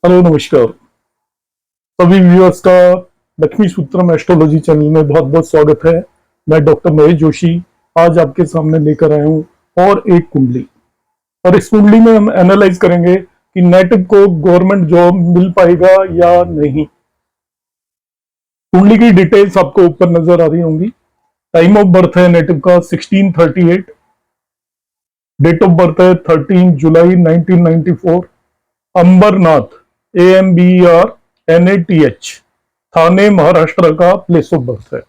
Hello नमस्कार सभी viewers का लक्ष्मी सूत्रम एस्ट्रोलॉजी चैनल में बहुत बहुत स्वागत है। मैं डॉक्टर महेश जोशी आज आपके सामने लेकर आया हूं और एक कुंडली। और इस कुंडली में हम एनालाइज करेंगे कि नेटिव को गवर्नमेंट जॉब मिल पाएगा या नहीं। कुंडली की डिटेल्स आपको ऊपर नजर आ रही होंगी। टाइम ऑफ बर्थ है नेटिव का 1638, डेट ऑफ बर्थ है 13 जुलाई 1994, अंबरनाथ AMBERNATH, थाने महाराष्ट्र का प्लेस ऑफ बर्थ है।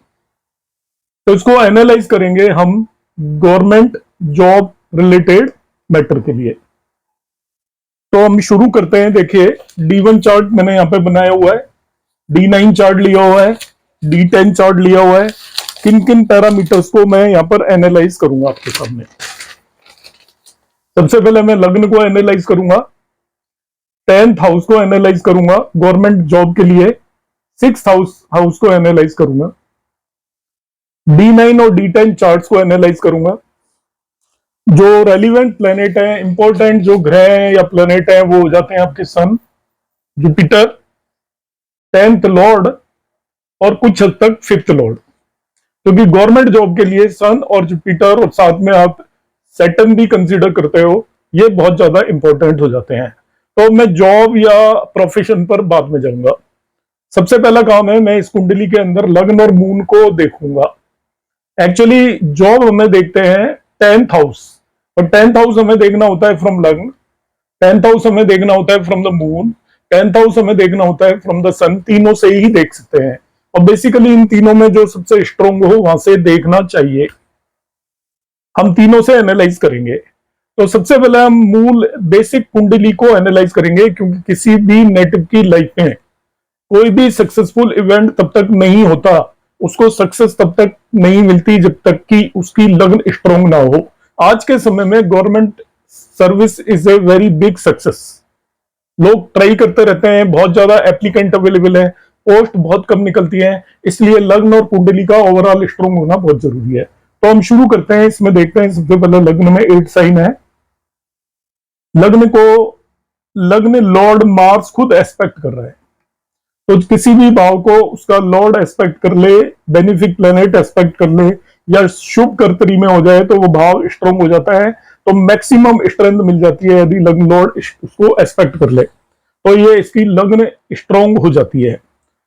तो इसको एनालाइज करेंगे हम गवर्नमेंट जॉब रिलेटेड मैटर के लिए। तो हम शुरू करते हैं। देखिए D1 चार्ट मैंने यहां पे बनाया हुआ है, D9 चार्ट लिया हुआ है, D10 चार्ट लिया हुआ है। किन किन पैरामीटर्स को मैं यहां पर एनालाइज करूंगा आपके सामने। सबसे पहले मैं लग्न को एनालाइज करूंगा, 10th हाउस को एनालाइज करूंगा गवर्नमेंट जॉब के लिए, 6th हाउस को एनालाइज करूंगा, D9 और D10 चार्ट्स को एनालाइज करूंगा। जो रेलिवेंट प्लेनेट है, इंपॉर्टेंट जो ग्रह हैं या प्लेनेट हैं, वो हो जाते हैं आपके सन, जुपिटर, 10th लॉर्ड और कुछ हद तक 5th लॉर्ड। क्योंकि गवर्नमेंट जॉब के लिए सन और जुपिटर और साथ में आप सैटर्न भी कंसीडर करते हो, ये बहुत ज्यादा इंपॉर्टेंट हो जाते हैं। तो मैं जॉब या प्रोफेशन पर बाद में जाऊंगा। सबसे पहला काम है, मैं इस कुंडली के अंदर लग्न और मून को देखूंगा। एक्चुअली जॉब हमें देखते हैं 10th हाउस, और 10th हाउस हमें देखना होता है फ्रॉम लग्न, 10th हाउस हमें देखना होता है from the moon, 10th house हमें देखना होता है फ्रॉम द सन। तीनों से ही देख सकते हैं, और बेसिकली इन तीनों में जो सबसे स्ट्रोंग हो वहां से देखना चाहिए। हम तीनों से एनालाइज करेंगे। तो सबसे पहले हम मूल बेसिक कुंडली को एनालाइज करेंगे, क्योंकि किसी भी नेटिव की लाइफ में कोई भी सक्सेसफुल इवेंट तब तक नहीं होता, उसको सक्सेस तब तक नहीं मिलती जब तक कि उसकी लग्न स्ट्रोंग ना हो। आज के समय में government service is a very big success. लोग ट्राई करते रहते हैं, बहुत ज्यादा एप्लीकेंट अवेलेबल है, पोस्ट बहुत कम निकलती है, इसलिए लग्न और कुंडली का ओवरऑल स्ट्रोंग होना बहुत जरूरी है। तो हम शुरू करते हैं, इसमें देखते हैं। सबसे पहले लग्न में 8 साइन है। लग्न लॉर्ड मार्स खुद एस्पेक्ट कर रहा है, तो किसी भी भाव को उसका लॉर्ड एस्पेक्ट कर ले, बेनिफिक प्लेनेट एस्पेक्ट कर ले, या शुभ कर्तरी में हो जाए, तो वो भाव स्ट्रांग हो जाता है। तो मैक्सिमम स्ट्रेंथ मिल जाती है यदि लग्न लॉर्ड उसको एस्पेक्ट कर ले, तो ये इसकी लग्न स्ट्रांग हो जाती है।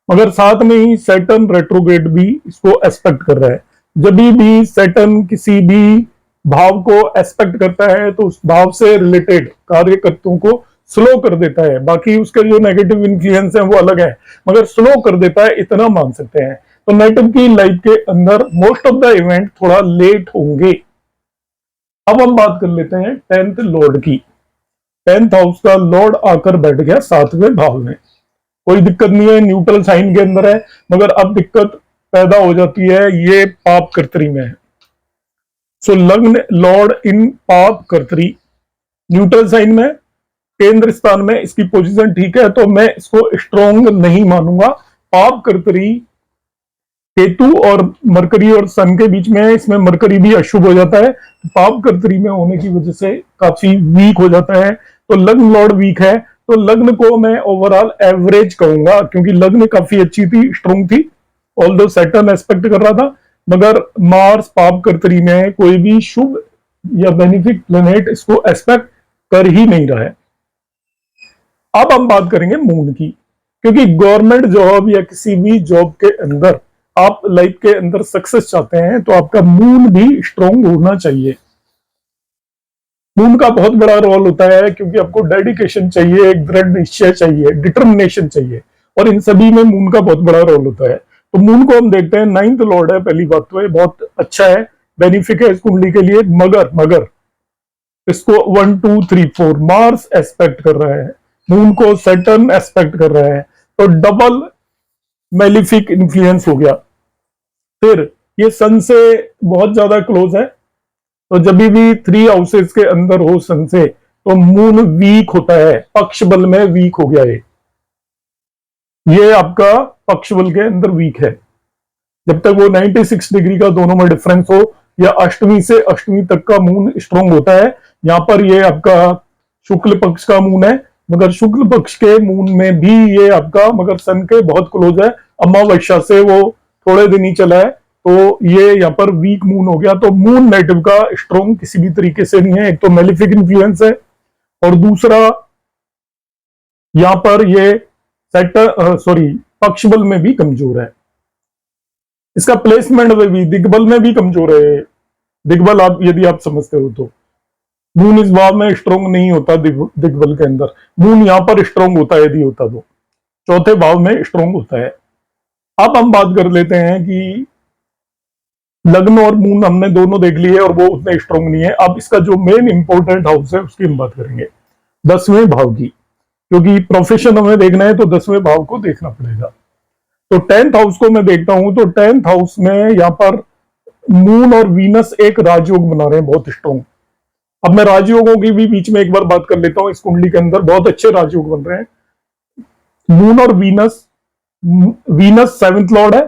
मगर साथ में ही सैटर्न रेट्रोग्रेड भी इसको एस्पेक्ट कर रहा है। जब भी सैटर्न किसी भी भाव को एस्पेक्ट करता है, तो उस भाव से रिलेटेड कार्यकर्ताओं को स्लो कर देता है। बाकी उसके जो नेगेटिव इन्फ्लुएंस है वो अलग है, मगर स्लो कर देता है, इतना मान सकते हैं। तो नेटिव की लाइफ के अंदर मोस्ट ऑफ द इवेंट थोड़ा लेट होंगे। अब हम बात कर लेते हैं 10th लॉर्ड की। 10th हाउस का लॉर्ड आकर बैठ गया 7वें भाव में। कोई दिक्कत नहीं है, न्यूट्रल साइन के अंदर है, मगर अब दिक्कत पैदा हो जाती है, ये पाप कर्तरी में है। सो लग्न लॉर्ड इन पाप कर्तरी, न्यूट्रल साइन में, केंद्र स्थान में इसकी पोजीशन ठीक है, तो मैं इसको स्ट्रॉन्ग नहीं मानूंगा। पाप कर्तरी केतु और मरकरी और सन के बीच में है, इसमें मरकरी भी अशुभ हो जाता है, पाप कर्तरी में होने की वजह से काफी वीक हो जाता है। तो लग्न लॉर्ड वीक है, तो लग्न को मैं ओवरऑल एवरेज कहूंगा, क्योंकि लग्न काफी अच्छी थी, स्ट्रॉन्ग थी, ऑल्दो सैटर्न एस्पेक्ट कर रहा था, मगर मार्स पाप कर्तरी में है, कोई भी शुभ या बेनिफिक प्लेनेट इसको एस्पेक्ट कर ही नहीं रहा है। अब हम बात करेंगे मून की, क्योंकि गवर्नमेंट जॉब या किसी भी जॉब के अंदर आप लाइफ के अंदर सक्सेस चाहते हैं, तो आपका मून भी स्ट्रांग होना चाहिए। मून का बहुत बड़ा रोल होता है, क्योंकि आपको डेडिकेशन चाहिए, एक दृढ़ निश्चय चाहिए, डिटर्मिनेशन चाहिए, और इन सभी में मून का बहुत बड़ा रोल होता है। तो मून को हम देखते हैं, 9th लॉर्ड है। पहली बात तो ये बहुत अच्छा है, बेनिफिक है इस कुंडली के लिए, मगर इसको 1 2 3 4 मार्स एस्पेक्ट कर रहा है, मून को सैटर्न एस्पेक्ट कर रहा है, तो डबल मैलिफिक इन्फ्लुएंस हो गया। फिर ये सन से बहुत ज्यादा क्लोज है, तो जब भी 3 हाउसेस के अंदर हो सन से, तो मून वीक होता है, पक्ष बल में वीक हो गया। ये आपका पक्ष बल के अंदर वीक है। जब तक वो 96 डिग्री का दोनों में डिफरेंस हो, या अष्टमी से अष्टमी तक का मून स्ट्रांग होता है। यहाँ पर ये आपका शुक्ल पक्ष का मून है, मगर शुक्ल पक्ष के मून में भी ये आपका मगर सन के बहुत क्लोज है, अमावस्या से वो थोड़े दिन ही चला है, तो ये यहाँ पर वीक मून हो गया। तो मून नेटिव का स्ट्रॉन्ग किसी भी तरीके से नहीं है। एक तो मेलिफिक इन्फ्लुएंस है और दूसरा यहाँ पर ये पक्ष बल में भी कमजोर है। इसका प्लेसमेंट में भी दिग्बल में भी कमजोर है। दिग्बल आप यदि आप समझते हो तो मून इस भाव में स्ट्रॉन्ग नहीं होता, दिग्बल के अंदर मून यहाँ पर स्ट्रॉन्ग होता है, यदि होता तो चौथे भाव में स्ट्रॉन्ग होता है। अब हम बात कर लेते हैं कि लग्न और मून हमने दोनों देख लिए और वो उतने स्ट्रॉन्ग नहीं है। अब इसका जो मेन इंपॉर्टेंट हाउस है उसकी हम बात करेंगे, 10वें भाव की, क्योंकि प्रोफेशन हमें देखना है तो 10वें भाव को देखना पड़ेगा। तो 10th हाउस को मैं देखता हूं तो 10th हाउस में यहाँ पर मून और वीनस एक राजयोग बना रहे हैं बहुत स्ट्रॉन्ग। अब मैं राजयोगों की भी बीच में एक बार बात कर लेता हूं। इस कुंडली के अंदर बहुत अच्छे राजयोग बन रहे हैं। मून और वीनस, वीनस 7th लॉर्ड है,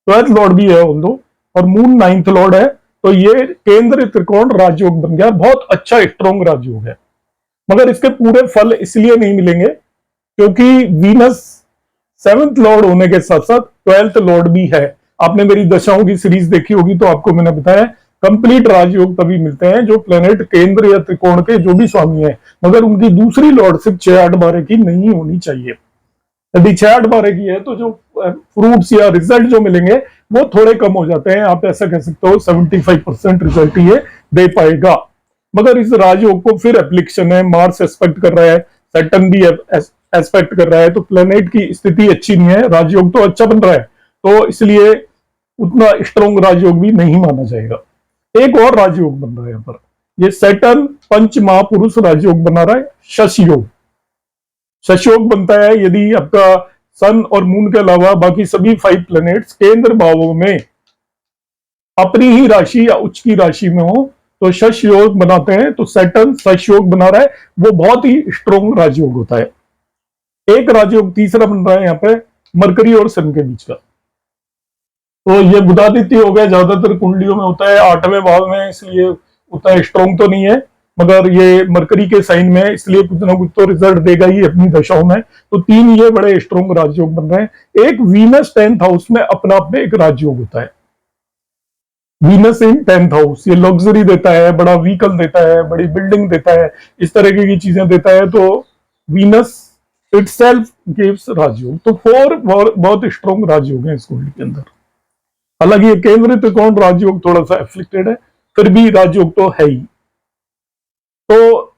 12th लॉर्ड भी है उनको, और मून 9th लॉर्ड है। तो ये केंद्र त्रिकोण राजयोग बन गया, बहुत अच्छा स्ट्रॉन्ग राजयोग है। मगर इसके पूरे फल इसलिए नहीं मिलेंगे क्योंकि वीनस 7th लॉर्ड होने के साथ साथ 12th लॉर्ड भी है। आपने मेरी दशाओं की सीरीज देखी होगी तो आपको मैंने बताया कंप्लीट राजयोग तभी मिलते हैं जो प्लेनेट केंद्र या त्रिकोण के जो भी स्वामी है, मगर उनकी दूसरी लॉर्डशिप 6-8-12 की नहीं होनी चाहिए। यदि 6-8-12 की है तो जो फ्रूट्स या रिजल्ट जो मिलेंगे वो थोड़े कम हो जाते हैं। आप ऐसा कह सकते हो 75% रिजल्ट ये दे पाएगा। मगर इस राजयोग को फिर एप्लीकेशन है, मार्स एस्पेक्ट कर रहा है, सैटर्न भी एस्पेक्ट कर रहा है, तो प्लेनेट की स्थिति अच्छी नहीं है। राजयोग तो अच्छा बन रहा है तो इसलिए उतना स्ट्रॉन्ग राजयोग भी नहीं माना जाएगा। एक और राजयोग बन रहा है यहाँ पर, ये सैटर्न पंच महापुरुष राजयोग बना रहा है, शशयोग। शशयोग बनता है यदि आपका सन और मून के अलावा बाकी सभी 5 प्लैनेट्स केंद्र भावों में अपनी ही राशि या उच्च की राशि में हो तो शश योग बनाते हैं। तो सैटर्न शश योग बना रहा है, वो बहुत ही स्ट्रॉन्ग राजयोग होता है। एक राजयोग तीसरा बन रहा है यहाँ पे मरकरी और सन के बीच का, तो ये बुधादित्य हो गया, ज्यादातर कुंडलियों में होता है 8वें भाव में, इसलिए उतना स्ट्रॉन्ग तो नहीं है, मगर ये मरकरी के साइन में है इसलिए कुछ ना कुछ तो रिजल्ट देगा ही अपनी दशाओं में। तो 3 ये बड़े स्ट्रॉन्ग राजयोग बन रहे हैं। एक वीनस 10th हाउस में अपना आप में एक राजयोग होता है। वीनस इन 10th हाउस ये लग्जरी देता है, बड़ा व्हीकल देता है, बड़ी बिल्डिंग देता है, इस तरह की चीजें देता है। तो वीनस इटसेल्फ गिव्स राजयोग। तो 4 बहुत स्ट्रॉन्ग राजयोग है इस कुंडली के अंदर। हालांकि ये केंद्र त्रिकोण राजयोग थोड़ा सा एफ्लिक्टेड है, फिर भी राजयोग तो है ही। तो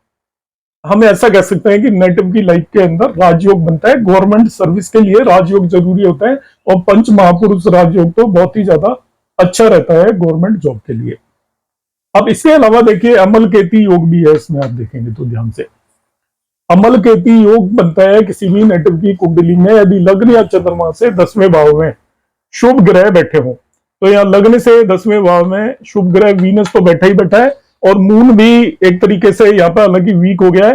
हम ऐसा कह सकते हैं कि नेटिव की लाइफ के अंदर राजयोग बनता है। गवर्नमेंट सर्विस के लिए राजयोग जरूरी होता है और पंच महापुरुष राजयोग तो बहुत ही ज्यादा अच्छा रहता है गवर्नमेंट जॉब के लिए। अब इसके अलावा देखिए अमल केती योग भी है इसमें, आप देखेंगे तो ध्यान से अमल केती योग बनता है किसी भी नेटिव की कुंडली में यदि लग्न या चंद्रमा से 10वें भाव में शुभ ग्रह बैठे हों। तो यहाँ लग्न से 10वें भाव में शुभ ग्रह वीनस तो बैठा ही बैठा है और मून भी एक तरीके से यहाँ पर हालांकि वीक हो गया है,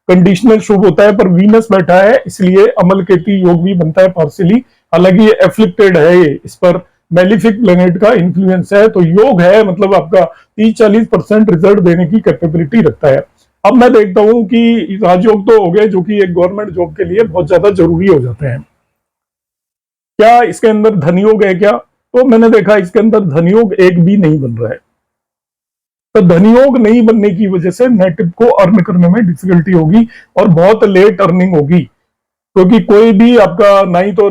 कंडीशनल शुभ होता है, पर वीनस बैठा है इसलिए अमल केती योग भी बनता है पार्सियली। हालांकि ये एफ्लिक्टेड है, ये इस पर मेलिफिक प्लेनेट का इन्फ्लुएंस है, तो योग है मतलब आपका 30-40% रिजल्ट देने की कैपेबिलिटी रखता है। अब मैं देखता हूं कि राजयोग तो हो गए जो कि एक गवर्नमेंट जॉब के लिए बहुत ज्यादा जरूरी हो जाते हैं। क्या इसके अंदर धनयोग है क्या? तो मैंने देखा इसके अंदर धनयोग एक भी नहीं बन रहा है। तो धनयोग नहीं बनने की वजह से नेटिव को अर्न करने में डिफिकल्टी होगी और बहुत लेट अर्निंग होगी, क्योंकि कोई भी आपका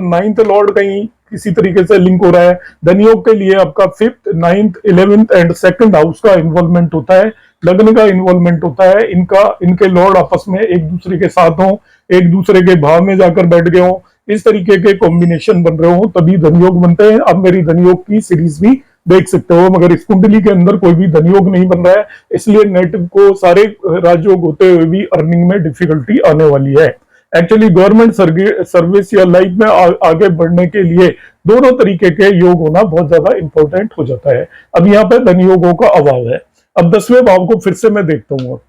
नाइन्थ लॉर्ड कहीं किसी तरीके से लिंक हो रहा है। धनयोग के लिए आपका 5th, 9th, 11th and 2nd house का इन्वॉल्वमेंट होता है, लग्न का इन्वॉल्वमेंट होता है। इनके लॉर्ड आपस में एक दूसरे के साथ हो, एक दूसरे के भाव में जाकर बैठ गए हो, इस तरीके के कॉम्बिनेशन बन रहे हो तभी धनयोग बनते हैं। अब मेरी धनयोग की सीरीज भी देख सकते हो, मगर इस कुंडली के अंदर कोई भी धनयोग नहीं बन रहा है, इसलिए नेटिव को सारे राजयोग होते हुए भी अर्निंग में डिफिकल्टी आने वाली है। एक्चुअली गवर्नमेंट सर्विस या लाइफ में आगे बढ़ने के लिए दोनों तरीके के योग होना बहुत ज्यादा इंपॉर्टेंट हो जाता है। अब यहाँ पे धनयोगों का अभाव है। अब 10वें भाव को फिर से मैं देखता हूँ,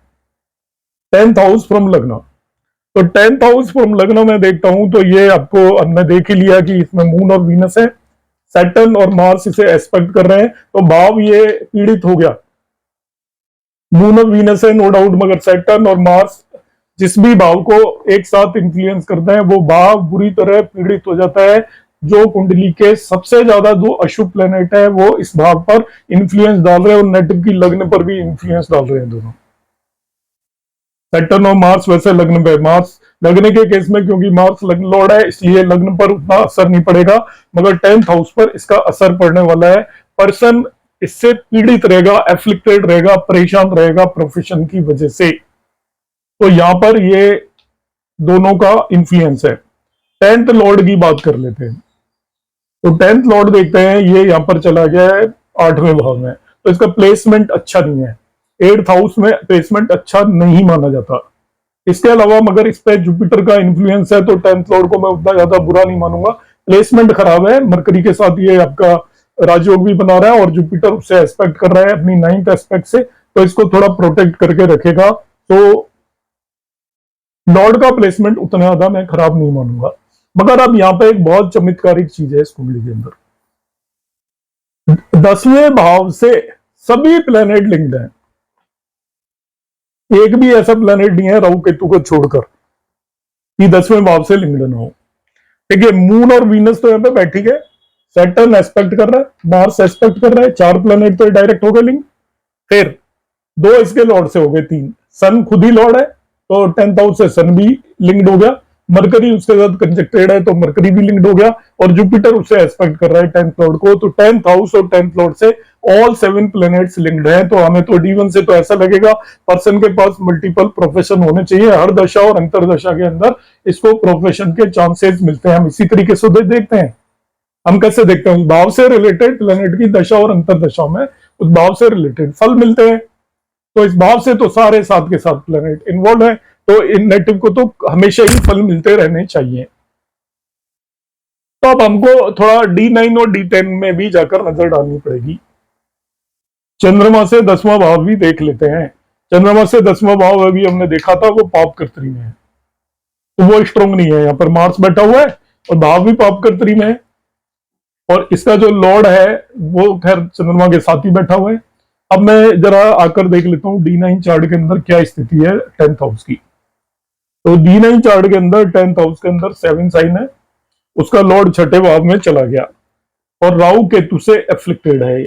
10th हाउस फ्रॉम लग्न। तो 10th हाउस फ्रॉम लग्न में देखता हूं तो ये आपको हमने देख ही लिया कि इसमें मून और वीनस है, सैटर्न और मार्स इसे एस्पेक्ट कर रहे हैं, तो भाव ये पीड़ित हो गया। मून और वीनस है नो डाउट, मगर सैटर्न और मार्स जिस भी भाव को एक साथ इन्फ्लुएंस करते हैं वो भाव बुरी तरह पीड़ित हो जाता है। जो कुंडली के सबसे ज्यादा दो अशुभ प्लेनेट है वो इस भाव पर इन्फ्लुएंस डाल रहे हैं और नेटिव की लग्न पर भी इन्फ्लुएंस डाल रहे हैं दोनों। सैटर्न और मार्स वैसे लग्न पे, मार्स लग्न के केस में क्योंकि मार्स लग्न लॉर्ड है इसलिए लग्न पर उतना असर नहीं पड़ेगा, मगर 10th हाउस पर इसका असर पड़ने वाला है। पर्सन इससे पीड़ित रहेगा, एफ्लिक्टेड रहेगा, परेशान रहेगा प्रोफेशन की वजह से। तो यहां पर ये दोनों का इन्फ्लुएंस है। 10th लॉर्ड की बात कर लेते हैं। तो 10th लॉर्ड देखते हैं, ये यहां पर चला गया है 8वें भाव में, तो इसका प्लेसमेंट अच्छा नहीं है। 8th हाउस में प्लेसमेंट अच्छा नहीं माना जाता। इसके अलावा मगर इस पे जुपिटर का इन्फ्लुएंस है तो 10th लॉर्ड को मैं उतना ज्यादा बुरा नहीं मानूंगा। प्लेसमेंट खराब है, मरकरी के साथ ये आपका राजयोग भी बना रहा है और जुपिटर उससे एस्पेक्ट कर रहा है अपनी 9th एस्पेक्ट से, तो इसको थोड़ा प्रोटेक्ट करके रखेगा। तो लॉर्ड का प्लेसमेंट उतना ज्यादा मैं खराब नहीं मानूंगा। मगर अब यहाँ पे एक बहुत चमत्कारिक चीज है इस कुंडली के अंदर, 10वें भाव से सभी प्लेनेट लिंक्ड हैं। एक भी ऐसा प्लेनेट नहीं है राहु केतु को छोड़कर कि 10वें भाव से लिंक्ड ना हो। देखिए मून और वीनस तो यहाँ पे बैठी है, सैटर्न एस्पेक्ट कर रहा है, मार्स एस्पेक्ट कर रहा है, 4 प्लेनेट तो डायरेक्ट हो गए लिंक। फिर 2 इसके लॉर्ड से हो गए 3, सन खुद ही लॉर्ड है तो 10th हाउस से सन भी लिंक्ड हो गया, मरकरी उसके साथ कंजक्टेड है तो मरकरी भी लिंक्ड हो गया, और जुपिटर उससे एस्पेक्ट कर रहा है 10th लॉर्ड को। तो 10th हाउस और 10th लॉर्ड से ऑल 7 प्लैनेट्स लिंक्ड हैं। तो हमें तो D1 से तो ऐसा लगेगा पर्सन के पास मल्टीपल प्रोफेशन होने चाहिए। हर दशा और अंतरदशा के अंदर इसको प्रोफेशन के चांसेस मिलते हैं। हम इसी तरीके से देखते हैं। हम कैसे देखते हैं, उस भाव से रिलेटेड प्लैनेट की दशा और अंतरदशा में उस भाव से रिलेटेड फल मिलते हैं। तो इस भाव से तो सारे 7 के 7 प्लैनेट इन्वॉल्व है, तो इन नेटिव को तो हमेशा ही फल मिलते रहने चाहिए। तो अब हमको थोड़ा D9 और D10 में भी जाकर नजर डालनी पड़ेगी। चंद्रमा से 10वां भाव भी देख लेते हैं। चंद्रमा से 10वां भाव अभी हमने देखा था वो पाप कर्तरी में है, तो वो स्ट्रोंग नहीं है। यहाँ पर मार्स बैठा हुआ है और भाव भी पाप कर्तरी में है, और इसका जो लॉर्ड है वो खैर चंद्रमा के साथ ही बैठा हुआ है। अब मैं जरा आकर देख लेता हूँ D9 चार्ट के अंदर क्या स्थिति है 10th हाउस की। तो D9 चार्ट के अंदर 10th हाउस के अंदर 7 साइन है, उसका लॉर्ड 6ठे भाव में चला गया और राहु केतु से एफ्लिक्टेड है।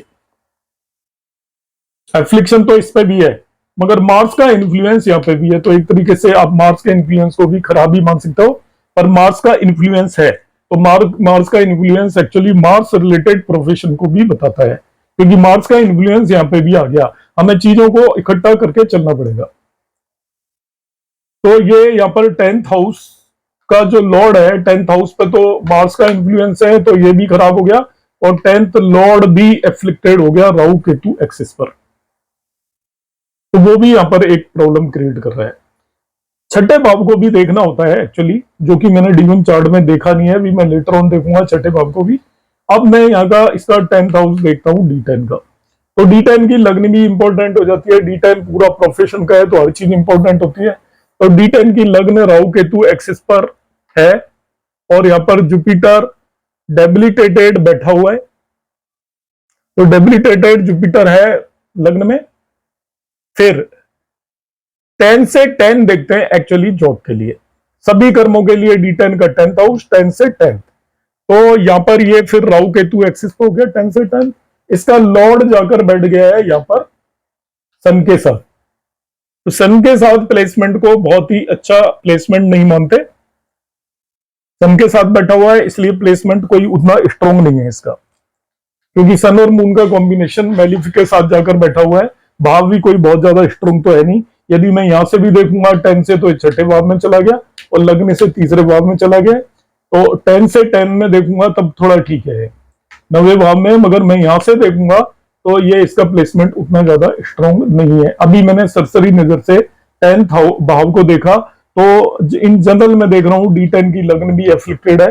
एफ्लिक्शन तो इस पे भी है, मगर मार्स का इन्फ्लुएंस यहाँ पे भी है, तो एक तरीके से आप मार्स के इन्फ्लुएंस को भी खराब ही मान सकते हो, पर मार्स का इन्फ्लुएंस है। तो मार्स का influence actually Mars related profession को भी बताता है, क्योंकि मार्स का इन्फ्लुएंस यहाँ पे भी आ गया। हमें चीजों को इकट्ठा करके चलना पड़ेगा। तो ये यहाँ पर 10th हाउस का जो लॉर्ड है, 10th हाउस पे तो मार्स का इन्फ्लुएंस है, तो ये भी खराब हो गया, और 10th लॉर्ड भी एफ्लिक्टेड हो गया राहु केतु एक्सिस पर, तो वो भी यहाँ पर एक प्रॉब्लम क्रिएट कर रहा है। 6ठे भाव को भी देखना होता है एक्चुअली, जो कि मैंने D1 चार्ट में देखा नहीं है, अभी मैं लेटर ऑन देखूंगा 6ठे भाव को भी। अब मैं यहाँ का इसका 10th हाउस देखता हूँ D10 का। तो D10 की लग्न भी इंपॉर्टेंट हो जाती है। D10 पूरा प्रोफेशन का है तो हर चीज इंपॉर्टेंट होती है। तो D10 की लग्न राहु केतु एक्सिस पर है, और यहाँ पर जुपिटर डेबिलिटेटेड बैठा हुआ है। तो डेबिलिटेटेड जुपिटर है लग्न में। फिर 10 से 10 देखते हैं एक्चुअली जॉब के लिए, सभी कर्मों के लिए D10 का 10th हाउस 10 से 10। तो यहां पर ये फिर राहु केतु एक्सिस पे हो गया 10 से 10। इसका लॉर्ड जाकर बैठ गया है यहां पर सन के साथ। तो सन के साथ प्लेसमेंट को बहुत ही अच्छा प्लेसमेंट नहीं मानते। सन के साथ बैठा हुआ है इसलिए प्लेसमेंट कोई उतना स्ट्रॉन्ग नहीं है इसका, क्योंकि सन और मून का कॉम्बिनेशन मैलिफ के साथ जाकर बैठा हुआ है। भाव भी कोई बहुत ज्यादा स्ट्रॉन्ग तो है नहीं। यदि मैं यहां से भी देखूंगा 10 से, तो 6ठे भाव में चला गया, और लग्न से 3रे भाव में चला गया। तो 10 से 10 में देखूंगा तब थोड़ा ठीक है 9वें भाव में, मगर मैं यहां से देखूंगा तो ये इसका प्लेसमेंट उतना ज्यादा स्ट्रॉन्ग नहीं है। अभी मैंने सरसरी नजर से 10th भाव को देखा, तो इन जनरल में देख रहा हूं D10 की लग्न भी एफ्लिक्टेड है,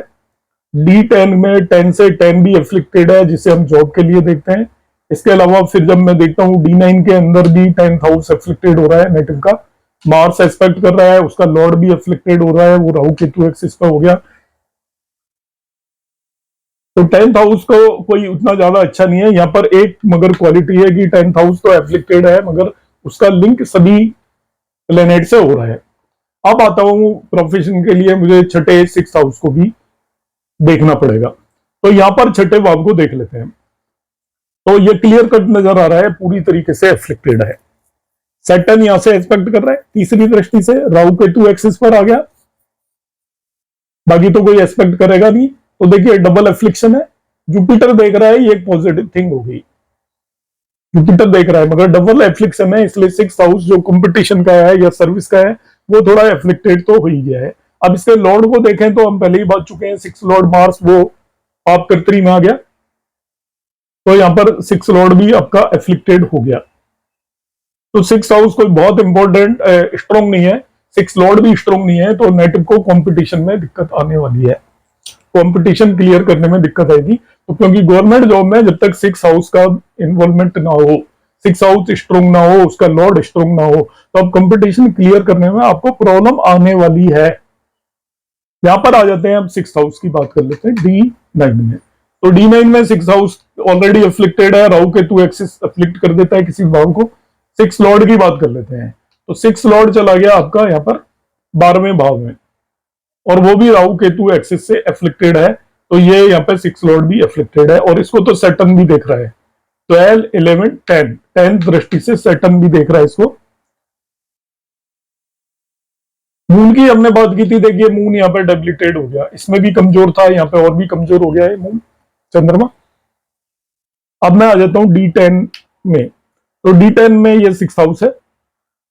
D10 में 10 से 10 भी एफ्लिक्टेड है, जिसे हम जॉब के लिए देखते हैं। इसके अलावा फिर जब मैं देखता हूँ D9 के अंदर भी 10th हाउस एफ्लिक्टेड हो रहा है नेटिव का, मार्स एस्पेक्ट कर रहा है, उसका लॉर्ड भी एफ्लिक्टेड हो रहा है, वो राहु केतु एक्सिस पे हो गया। तो 10th हाउस को कोई उतना ज्यादा अच्छा नहीं है। यहाँ पर एक मगर क्वालिटी है कि 10th हाउस तो एफ्लिक्टेड है, मगर उसका लिंक सभी प्लेनेट से हो रहा है। अब आता हूं प्रोफेशन के लिए, मुझे छठे 6th हाउस को भी देखना पड़ेगा। तो यहां पर छठे भाव को देख लेते हैं। तो ये क्लियर कट नजर आ रहा है, पूरी तरीके से एफ्लिक्टेड है। सैटर्न यहां से एक्सपेक्ट कर रहा है, तीसरी दृष्टि से राहु केतु एक्सिस पर आ गया, बाकी तो कोई एक्सपेक्ट करेगा नहीं। तो देखिए डबल एफ्लिक्शन है, जुपिटर देख रहा है, ये एक पॉजिटिव थिंग हो गई। जुपिटर देख रहा है मगर डबल एफ्लिक्शन है, इसलिए 6th हाउस जो कंपटीशन का है या सर्विस का है वो थोड़ा एफ्लिक्टेड तो हो ही गया है। अब इसके लॉर्ड को देखें तो हम पहले ही बात चुके हैं, 6 लॉर्ड मार्स वो आप कर्तरी में आ गया, तो यहां पर 6 लॉर्ड भी आपका एफ्लिक्टेड हो गया। तो 6 हाउस कोई बहुत इंपॉर्टेंट स्ट्रॉन्ग नहीं है, 6 लॉर्ड भी स्ट्रॉन्ग नहीं है, तो नेटिव को कंपटीशन में दिक्कत आने वाली है, कंपटीशन क्लियर करने में दिक्कत आएगी। तो क्योंकि गवर्नमेंट जॉब में जब तक 6 हाउस का इन्वॉल्वमेंट ना हो, 6 हाउस स्ट्रॉन्ग ना हो, उसका लॉर्ड स्ट्रॉन्ग ना हो, तो अब कंपटीशन क्लियर करने में आपको प्रॉब्लम आने वाली है। यहां पर आ जाते हैं, अब 6 हाउस की बात कर लेते हैं D9 में। तो D9 में 6 हाउस ऑलरेडी अफ्लिक्टेड है, राहु केतु एक्सिस अफ्लिक्ट कर देता है किसी भाव को। 6 लॉर्ड की बात कर लेते हैं, तो 6 लॉर्ड चला गया आपका यहाँ पर 12वें भाव में, और वो भी राहु केतु एक्सिस से एफ्लिक्टेड है, तो ये यहाँ पे 6 लॉर्ड भी एफ्लिक्टेड है, और इसको तो सैटर्न भी देख रहा है। 12, 11, 10, 10th दृष्टि से सैटर्न भी देख रहा है इसको। मून की हमने बात की थी, देखिए मून यहाँ पे डेबिलिटेड हो गया, इसमें भी कमजोर था, यहाँ पे और भी कमजोर हो गया है मून चंद्रमा। अब मैं आ जाता हूं D10 में। तो D10 में ये 6 हाउस है,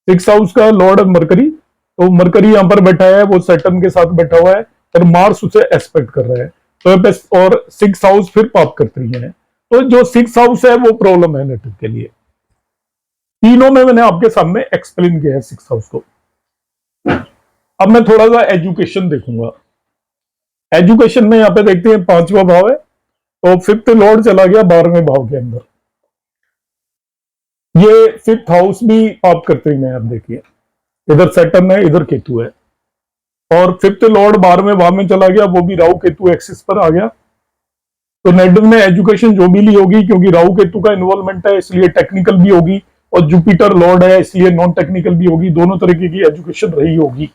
6 हाउस का लॉर्ड मरकरी, तो मरकरी यहां पर बैठा है, वो सैटर्न के साथ बैठा हुआ है, और मार्स उसे एस्पेक्ट कर रहा है, तो और 6 हाउस फिर पाप करती है, तो जो 6 हाउस है वो प्रॉब्लम है नेटिव के लिए। तीनों में मैंने आपके सामने एक्सप्लेन किया है 6 हाउस को। अब मैं थोड़ा सा एजुकेशन देखूंगा। एजुकेशन में यहां पे देखते हैं 5वां भाव है, तो 5th लॉर्ड चला गया 12वें भाव के अंदर, ये 5th हाउस भी पाप करते हैं। आप देखिए इधर सैटर्न है, इधर केतु है, और 5th लॉर्ड 12वें भाव में चला गया, वो भी राहु केतु एक्सिस पर आ गया। तो नेटिव में एजुकेशन जो भी ली होगी, क्योंकि राहु केतु का इन्वॉल्वमेंट है इसलिए टेक्निकल भी होगी, और जुपिटर लॉर्ड है इसलिए नॉन टेक्निकल भी होगी, दोनों तरीके की एजुकेशन रही होगी।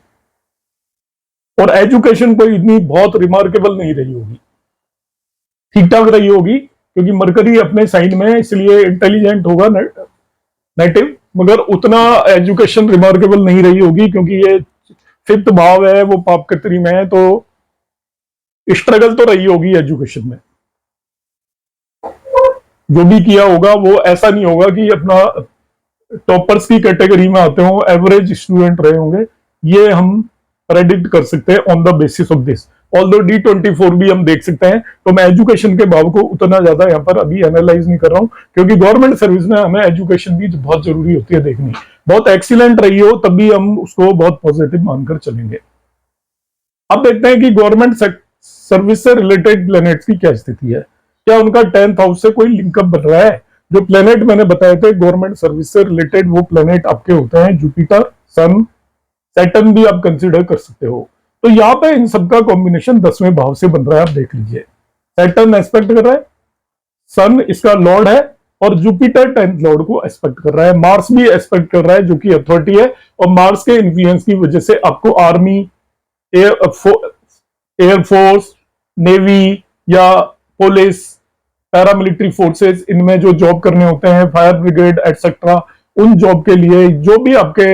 और एजुकेशन कोई इतनी बहुत रिमार्केबल नहीं रही होगी, ठीक ठाक रही होगी, क्योंकि मरकरी अपने साइन में है इसलिए इंटेलिजेंट होगा नेटिव, मगर उतना एजुकेशन रिमार्केबल नहीं रही होगी, क्योंकि ये 5th भाव है, वो पाप कत्री में है, तो स्ट्रगल तो रही होगी एजुकेशन में। जो भी किया होगा वो ऐसा नहीं होगा कि अपना टॉपर्स की कैटेगरी में आते हो, एवरेज स्टूडेंट रहे होंगे, ये हम प्रेडिक्ट कर सकते हैं on the basis of this. Although D24 भी हम देख सकते हैं, तो मैं एजुकेशन के भाव को उतना ज्यादा यहाँ पर अभी एनालाइज नहीं कर रहा हूँ, क्योंकि गवर्नमेंट सर्विस में हमें एजुकेशन भी बहुत जरूरी होती है देखनी, बहुत एक्सीलेंट रही हो तभी हम उसको बहुत पॉजिटिव मानकर चलेंगे। अब देखते हैं कि गवर्नमेंट सर्विस से रिलेटेड प्लैनेट्स की क्या स्थिति है, क्या उनका 10th हाउस से कोई लिंकअप बन रहा है। जो प्लैनेट मैंने बताए थे गवर्नमेंट सर्विस से रिलेटेड, वो प्लैनेट आपके होते हैं जुपिटर, सन, सैटर्न भी आप कंसिडर कर सकते हो। तो यहाँ पे इन सबका कॉम्बिनेशन 10वें भाव से बन रहा है, आप देख लीजिए। सैटर्न एस्पेक्ट कर रहा है, सन इसका लॉर्ड है, और जुपिटर 10th लॉर्ड को एस्पेक्ट कर रहा है, मार्स भी एस्पेक्ट कर रहा है जो कि अथॉरिटी है, और मार्स के इन्फ्लुएंस की वजह से आपको आर्मी, एयरफोर्स, नेवी या पुलिस, पैरामिलिट्री फोर्सेस, इनमें जो जॉब करने होते हैं, फायर ब्रिगेड एटसेट्रा, उन जॉब के लिए जो भी आपके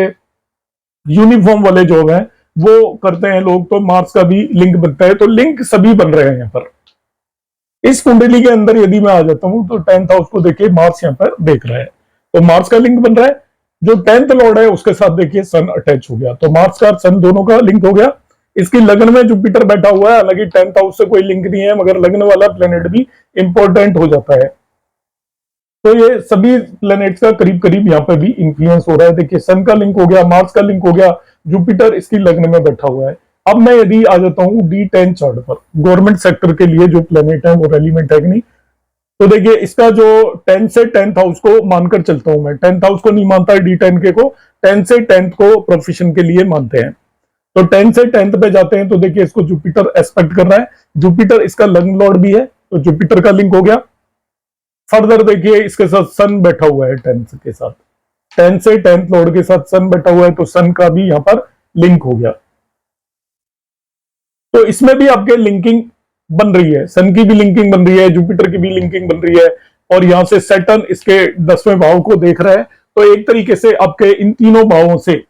यूनिफॉर्म वाले जॉब हैं वो करते हैं लोग, तो मार्स का भी लिंक बनता है। तो लिंक सभी बन रहे हैं यहाँ पर। इस कुंडली के अंदर यदि मैं आ जाता हूं तो 10th हाउस को देखिए, मार्स यहाँ पर देख रहा है, तो मार्स का लिंक बन रहा है। जो 10th लॉर्ड है उसके साथ देखिए सन अटैच हो गया, तो मार्स का सन दोनों का लिंक हो गया। इसकी लगन में जुपिटर बैठा हुआ है, हालांकि 10th हाउस से कोई लिंक नहीं है, मगर लगन वाला प्लेनेट भी इंपॉर्टेंट हो जाता है। तो ये सभी प्लैनेट्स का करीब करीब यहाँ पे भी इंफ्लुएंस हो रहा है। देखिए सन का लिंक हो गया, मार्स का लिंक हो गया, जुपिटर इसकी लग्न में बैठा हुआ है। अब मैं यदि आ जाता हूं D10 चार्ट पर, गवर्नमेंट सेक्टर के लिए जो प्लैनेट है वो रेलिवेंट है कि नहीं, तो देखिए इसका जो 10 से 10th हाउस को मानकर चलता हूं मैं, 10th हाउस को नहीं मानता D10 के को, 10 से 10th को प्रोफेशन के लिए मानते हैं। तो 10 से 10th पे जाते हैं तो देखिए इसको जुपिटर एस्पेक्ट कर रहा है, जुपिटर इसका लग्न लॉर्ड भी है, तो जुपिटर का लिंक हो गया। फर्दर देखिए इसके साथ सन बैठा हुआ है 10th के साथ, 10 से 10th लॉर्ड के साथ सन बैठा हुआ है, तो सन का भी यहाँ पर लिंक हो गया। तो इसमें भी आपके लिंकिंग बन रही है, सन की भी लिंकिंग बन रही है, जुपिटर की भी लिंकिंग बन रही है, और यहां से सैटर्न इसके 10वें भाव को देख रहा है। तो एक तरीके से आपके इन तीनों भावों से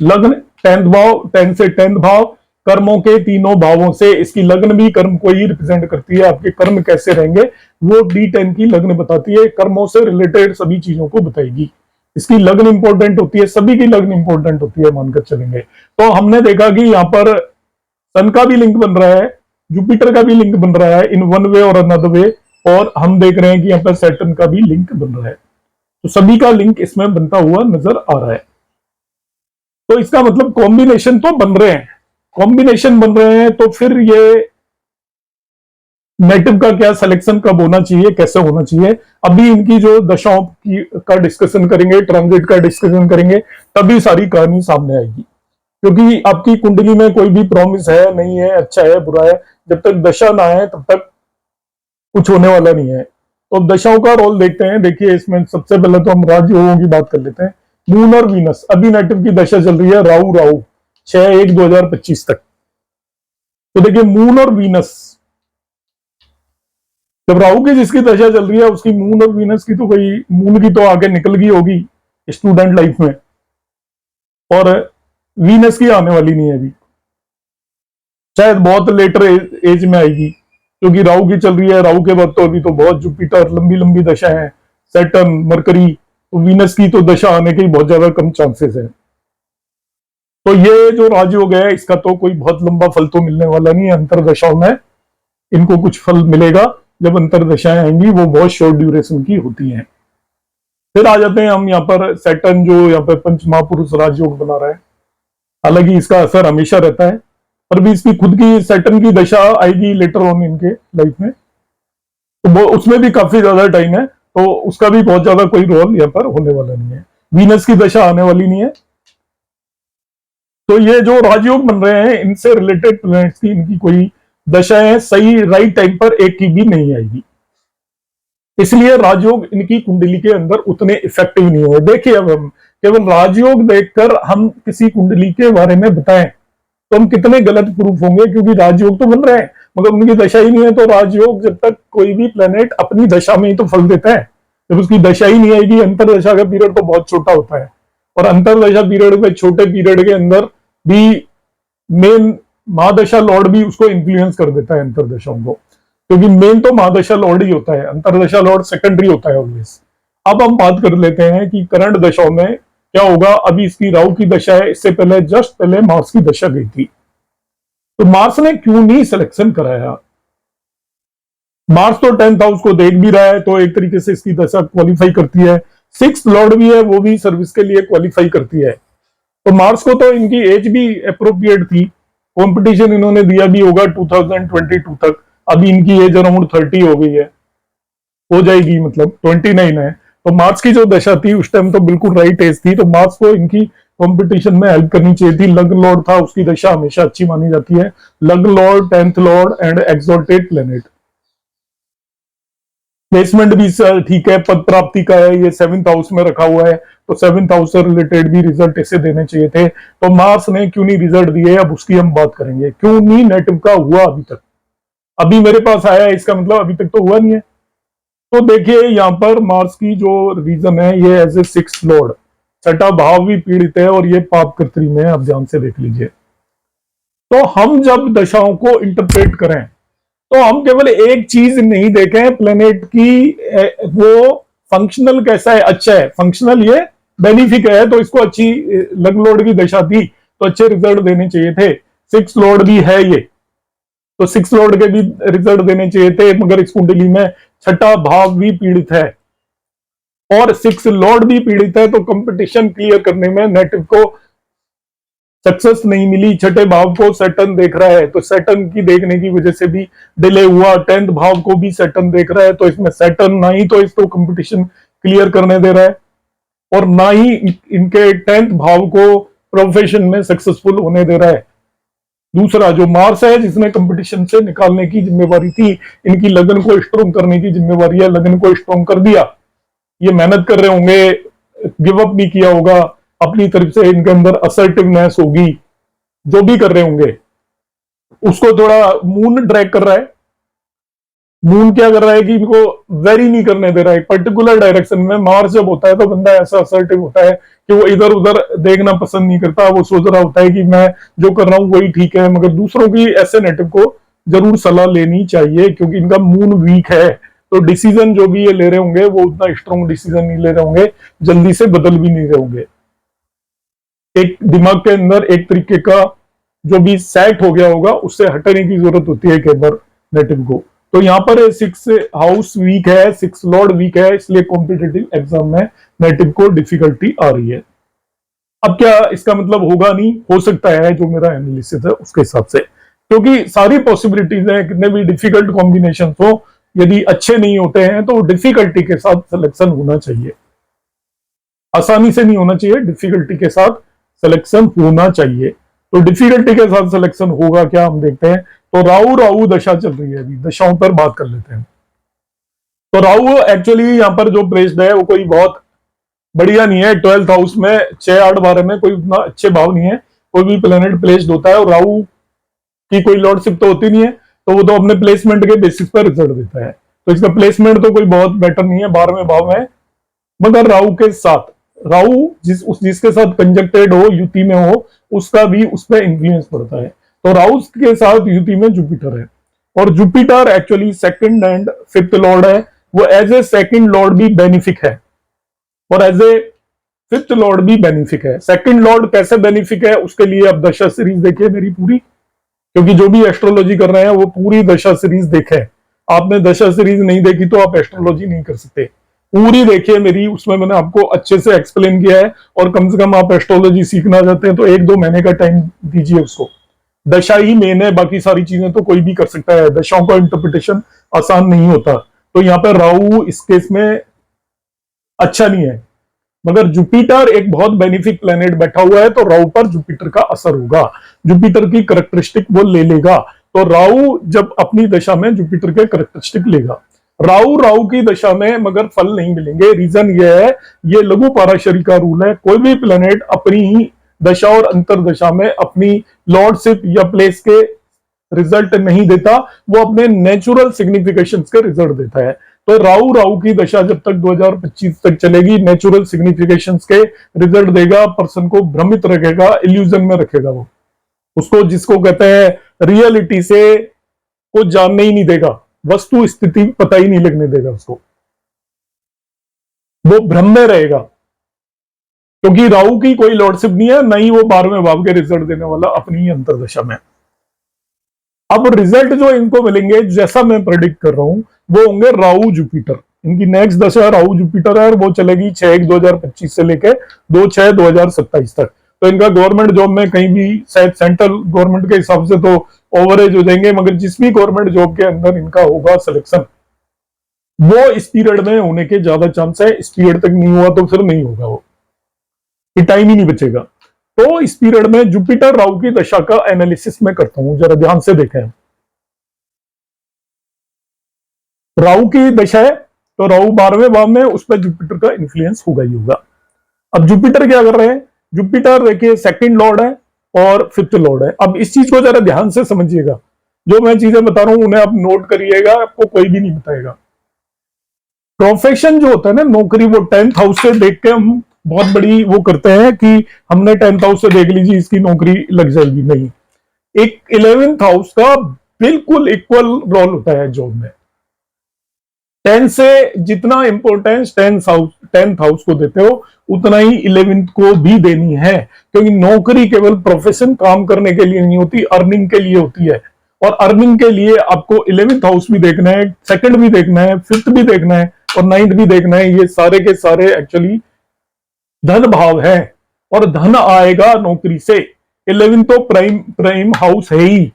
लग्न 10th भाव, 10 से 10th भाव, कर्मों के तीनों भावों से इसकी लग्न भी कर्म को ही रिप्रेजेंट करती है। आपके कर्म कैसे रहेंगे वो D10 की लग्न बताती है, कर्मों से रिलेटेड सभी चीजों को बताएगी। इसकी लग्न इंपॉर्टेंट होती है, सभी की लग्न इंपॉर्टेंट होती है, मानकर चलेंगे। तो हमने देखा कि यहाँ पर सन का भी लिंक बन रहा है, जुपिटर का भी लिंक बन रहा है इन वन वे और अनदर वे, और हम देख रहे हैं कि यहाँ पर सैटर्न का भी लिंक बन रहा है। तो सभी का लिंक इसमें बनता हुआ नजर आ रहा है। तो इसका मतलब कॉम्बिनेशन तो बन रहे हैं, कॉम्बिनेशन बन रहे हैं। तो फिर ये नेटिव का क्या सिलेक्शन कब होना चाहिए, कैसे होना चाहिए, अभी इनकी जो दशाओं की का डिस्कशन करेंगे, ट्रांजिट का डिस्कशन करेंगे, तभी सारी कहानी सामने आएगी। क्योंकि आपकी कुंडली में कोई भी प्रॉमिस है नहीं है, अच्छा है बुरा है, जब तक दशा ना आए तब तक कुछ होने वाला नहीं है। तो अब दशाओं का रोल देखते हैं। देखिए इसमें सबसे पहले तो हम राजयोगों की बात कर लेते हैं। मून और वीनस, अभी नेटिव की दशा चल रही है राहु राहु 6/1/2025 तक। तो देखिए मून और वीनस, जब राहु की जिसकी दशा चल रही है उसकी मून और वीनस की तो कोई, मून की तो आगे निकल गई होगी स्टूडेंट लाइफ में, और वीनस की आने वाली नहीं है अभी, शायद बहुत लेटर एज में आएगी, क्योंकि राहु की चल रही है। राहु के बाद तो अभी तो बहुत जुपिटर लंबी लंबी दशा है, सैटर्न, मरकरी, तो वीनस की तो दशा आने के बहुत ज्यादा कम चांसेस है। तो ये जो राजयोग है इसका तो कोई बहुत लंबा फल तो मिलने वाला नहीं है। अंतरदशाओं में इनको कुछ फल मिलेगा, जब अंतरदशाएं आएंगी वो बहुत शॉर्ट ड्यूरेशन की होती हैं। फिर आ जाते हैं हम यहाँ पर सैटर्न, जो यहाँ पर पंच महापुरुष राजयोग बना रहा है। हालांकि इसका असर हमेशा रहता है, पर भी इसकी खुद की सैटर्न की दशा आएगी लेटर ऑन इनके लाइफ में, तो वो उसमें भी काफी ज्यादा टाइम है, तो उसका भी बहुत ज्यादा कोई रोल यहाँ पर होने वाला नहीं है। वीनस की दशा आने वाली नहीं है। तो ये जो राजयोग बन रहे हैं इनसे रिलेटेड प्लैनेट्स की इनकी कोई दशाएं सही राइट टाइम पर एक की भी नहीं आएगी, इसलिए राजयोग इनकी कुंडली के अंदर उतने इफेक्टिव नहीं हुए। देखिए अब हम केवल राजयोग देखकर हम किसी कुंडली के बारे में बताएं तो हम कितने गलत प्रूफ होंगे, क्योंकि राजयोग तो बन रहे हैं मगर उनकी दशा ही नहीं है। तो राजयोग, जब तक कोई भी प्लेनेट अपनी दशा में ही तो फल देता है, जब उसकी दशा ही नहीं आएगी, अंतरदशा का पीरियड तो बहुत छोटा होता है, और अंतरदशा पीरियड में छोटे पीरियड के अंदर भी मेन महादशा लॉर्ड भी उसको इन्फ्लुएंस कर देता है अंतरदशाओं को, क्योंकि मेन तो महादशा लॉर्ड ही होता है, अंतरदशा लॉर्ड सेकेंडरी होता है ऑलवेज। अब हम बात कर लेते हैं कि करंट दशाओं में क्या होगा। अभी इसकी राहु की दशा है, इससे पहले जस्ट पहले मार्स की दशा गई थी। तो मार्स ने क्यों नहीं सिलेक्शन कराया? मार्स तो 10th हाउस को देख भी रहा है, तो एक तरीके से इसकी दशा क्वालिफाई करती है। 6th लॉर्ड भी है, वो भी सर्विस के लिए क्वालिफाई करती है। तो मार्स को तो इनकी एज भी अप्रोप्रिएट थी, कंपटीशन इन्होंने दिया भी होगा 2022 तक। अभी इनकी एज अराउंड 30 हो गई है, हो जाएगी, मतलब 29 है। तो मार्स की जो दशा थी उस टाइम तो बिल्कुल राइट एज थी, तो मार्स को इनकी कंपटीशन में हेल्प करनी चाहिए थी। लग्न लॉर्ड था, उसकी दशा हमेशा अच्छी मानी जाती है। लग्न Lord, 10th Lord and exalted planet. Placement भी ठीक है, पद प्राप्ति का है, ये 7th हाउस में रखा हुआ है, तो 7th हाउस से रिलेटेड भी रिजल्ट ऐसे देने चाहिए थे। तो मार्स ने क्यों नहीं रिजल्ट दिए, अब उसकी हम बात करेंगे। क्यों नहीं नेटिव का हुआ अभी तक? अभी मेरे पास आया है, इसका मतलब अभी तक तो हुआ नहीं है। तो देखिए यहाँ पर मार्स की जो रीजन है, ये एज ए 6th लॉर्ड, छठा भाव भी पीड़ित है, और ये पाप कर्त्री में है, आप ध्यान से देख लीजिए। तो हम जब दशाओं को इंटरप्रेट करें तो हम केवल एक चीज नहीं देखें प्लेनेट की, वो फंक्शनल कैसा है, अच्छा है, फंक्शनल ये बेनिफिक है, तो इसको अच्छी लग्न लॉर्ड की दशा थी तो अच्छे रिजल्ट देने चाहिए थे। 6th लॉर्ड भी है ये, तो 6th लॉर्ड के भी रिजल्ट देने चाहिए थे, मगर इस कुंडली में छठा भाव भी पीड़ित है और 6th लॉर्ड भी पीड़ित है, तो कंपटीशन क्लियर करने में नेटिव को सक्सेस नहीं मिली। छठे भाव को सैटर्न देख रहा है, तो सैटर्न की देखने की वजह से भी डिले हुआ। 10th भाव को भी सैटर्न देख रहा है, तो इसमें सैटर्न ना ही तो इसको कंपटीशन क्लियर करने दे रहा है, और ना ही इनके 10th भाव को प्रोफेशन में सक्सेसफुल होने दे रहा है। दूसरा जो मार्स है, जिसने कंपटीशन से निकालने की जिम्मेवारी थी, इनकी लगन को स्ट्रॉन्ग करने की जिम्मेवारी है, लगन को स्ट्रॉन्ग कर दिया। ये मेहनत कर रहे होंगे, गिव अप नहीं किया होगा, अपनी तरफ से इनके अंदर असर्टिवनेस होगी, जो भी कर रहे होंगे। उसको थोड़ा मून ड्रैग कर रहा है। मून क्या कर रहा है कि इनको वेरी नहीं करने दे रहा है पर्टिकुलर डायरेक्शन में। मार्स जब होता है तो बंदा ऐसा असर्टिव होता है कि वो इधर उधर देखना पसंद नहीं करता, वो सोच रहा होता है कि मैं जो कर रहा हूं वही ठीक है। मगर दूसरों की ऐसे नेटिव को जरूर सलाह लेनी चाहिए, क्योंकि इनका मून वीक है, तो डिसीजन जो भी ये ले रहे होंगे वो उतना स्ट्रॉन्ग डिसीजन नहीं ले रहे होंगे, जल्दी से बदल भी नहीं रहे होंगे। एक दिमाग के अंदर एक तरीके का जो भी सेट हो गया होगा उससे हटने की जरूरत होती है कई बार नेटिव को। तो यहाँ पर 6 हाउस वीक है, 6 लॉर्ड वीक है, इसलिए कॉम्पिटेटिव एग्जाम में नेटिव को डिफिकल्टी आ रही है। अब क्या इसका मतलब होगा नहीं, हो सकता है, जो मेरा एनालिसिस है उसके हिसाब से, क्योंकि सारी पॉसिबिलिटीज है, कितने भी डिफिकल्ट कॉम्बिनेशन हो, यदि अच्छे नहीं होते हैं तो डिफिकल्टी के साथ सिलेक्शन होना चाहिए। आसानी से नहीं होना चाहिए, डिफिकल्टी के साथ सिलेक्शन होना चाहिए। तो डिफिकल्टी के साथ सिलेक्शन होगा क्या, हम देखते हैं। तो राहु राहु दशा चल रही है, अभी दशाओं पर बात कर लेते हैं। तो राहु एक्चुअली यहाँ पर जो प्लेस्ड है वो कोई बहुत बढ़िया नहीं है। 12th हाउस में 6, 8, 12 में कोई उतना अच्छे भाव नहीं है। कोई भी प्लेनेट प्लेस्ड होता है और राहु की कोई लॉर्डशिप तो होती नहीं है, तो वो तो अपने प्लेसमेंट के बेसिस पर रिजल्ट देता है। तो इसका प्लेसमेंट तो कोई बहुत बेटर नहीं है, 12वें भाव में। मगर राहु के साथ, राहु जिसके साथ कंजक्टेड हो, युति में हो, उसका भी उस पर इंफ्लुएंस पड़ता है। तो राहु के साथ युति में जुपिटर है, और Jupiter actually 2nd and 5th Lord है। वो एज ए 2nd लॉर्ड भी बेनिफिक है और एज ए 5th लॉर्ड भी बेनिफिक है। 2nd लॉर्ड कैसे बेनिफिक है, उसके लिए अब दशा सीरीज देखिए मेरी पूरी, क्योंकि जो भी एस्ट्रोलॉजी कर रहे हैं वो पूरी दशा सीरीज देखे। आपने दशा सीरीज नहीं देखी तो आप एस्ट्रोलॉजी नहीं कर सकते। पूरी देखिए मेरी, उसमें मैंने आपको अच्छे से एक्सप्लेन किया है। और कम से कम आप एस्ट्रोलॉजी सीखना चाहते हैं तो 1-2 महीने का टाइम दीजिए उसको। दशा ही मेन है, बाकी सारी चीजें तो कोई भी कर सकता है। दशाओं का इंटरप्रिटेशन आसान नहीं होता। तो यहाँ पर राहु इस केस में अच्छा नहीं है, मगर जुपिटर एक बहुत बेनिफिक प्लेनेट बैठा हुआ है, तो राहु पर जुपिटर का असर होगा, जुपिटर की करैक्टरिस्टिक वो ले लेगा। तो राहु जब अपनी दशा में जुपिटर के करैक्टरिस्टिक लेगा, राहु की दशा में मगर फल नहीं मिलेंगे। रीजन ये है, ये लघु पाराशरी का रूल है। कोई भी प्लेनेट अपनी ही दशा और अंतर दशा में अपनी लॉर्डशिप या प्लेस के रिजल्ट नहीं देता, वो अपने नेचुरल सिग्निफिकेशन के रिजल्ट देता है। तो राहु की दशा जब तक 2025 तक चलेगी, नेचुरल सिग्निफिकेशन के रिजल्ट देगा, पर्सन को भ्रमित रखेगा, इल्यूजन में रखेगा। वो उसको, जिसको कहते हैं रियलिटी से को जानने ही नहीं देगा, वस्तु स्थिति पता ही नहीं लगने देगा उसको, वो भ्रम में रहेगा, क्योंकि राहु की कोई लॉर्डशिप नहीं है, नहीं वो 12वें भाव के रिजल्ट देने वाला अपनी ही अंतरदशा में। अब रिजल्ट जो इनको मिलेंगे, जैसा मैं प्रेडिक्ट कर रहा हूं, वो होंगे राहु जुपिटर। इनकी नेक्स्ट दशा राहु जुपिटर है और वो चलेगी 6/1/2025 से लेकर 2/6/2027 तक। तो इनका गवर्नमेंट जॉब में कहीं भी, शायद सेंट्रल गवर्नमेंट के हिसाब से तो ओवरेज हो जाएंगे, मगर जिस भी गवर्नमेंट जॉब के अंदर इनका होगा सिलेक्शन, वो इस पीरियड में होने के ज्यादा चांस है। इस पीरियड तक नहीं हुआ तो फिर नहीं होगा, वो टाइम ही नहीं बचेगा। तो इस पीरियड में जुपिटर राहु की दशा का एनालिसिस मैं करता हूं, जरा ध्यान से देखें। राहु की दशा है तो राहु 12वें भाव में, उस पर जुपिटर का इन्फ्लुएंस होगा ही होगा। अब जुपिटर क्या कर रहे हैं, जुपिटर देखिए 2nd लॉर्ड है और 5th लॉर्ड है। अब इस चीज को जरा ध्यान से समझिएगा, जो मैं चीजें बता रहा हूं उन्हें आप नोट करिएगा, आपको कोई भी नहीं बताएगा। प्रोफेशन जो होता है ना, नौकरी, वो 10th हाउस से देख के हम बहुत बड़ी वो करते हैं कि हमने 10th हाउस से देख लीजिए इसकी नौकरी लग जाएगी, नहीं। एक 11th हाउस का बिल्कुल इक्वल रोल होता है जॉब में। 10 से जितना इंपॉर्टेंस 10th हाउस को देते हो, उतना ही 11th को भी देनी है, क्योंकि नौकरी केवल प्रोफेशन, काम करने के लिए नहीं होती, अर्निंग के लिए होती है। और अर्निंग के लिए आपको 11th हाउस भी देखना है, 2nd भी देखना है, 5th भी देखना है और 9th भी देखना है। ये सारे के सारे एक्चुअली धन भाव है और धन आएगा नौकरी से। 11 तो प्राइम हाउस है ही,